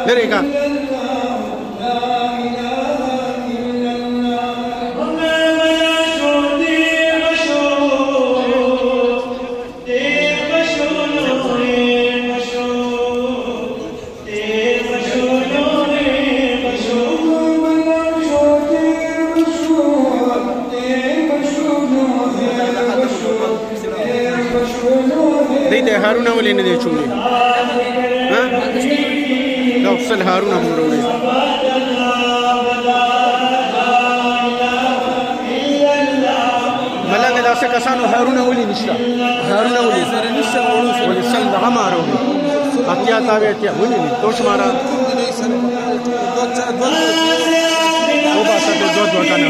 لري کا هارون ولې نه دی چولې ها دا افصل هارون هم وروړي ملنګ داسې کسانو هارون ولې نشته هارون ولې سره نشته ولې سل دغه ماروي اتیا تاوی اتیا ولې نه توش مارا او باسه د دوه کنه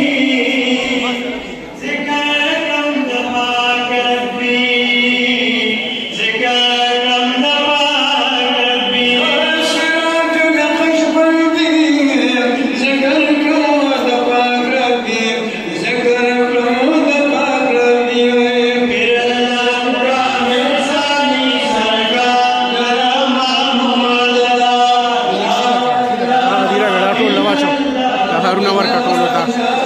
هارون ورکا ټول وتا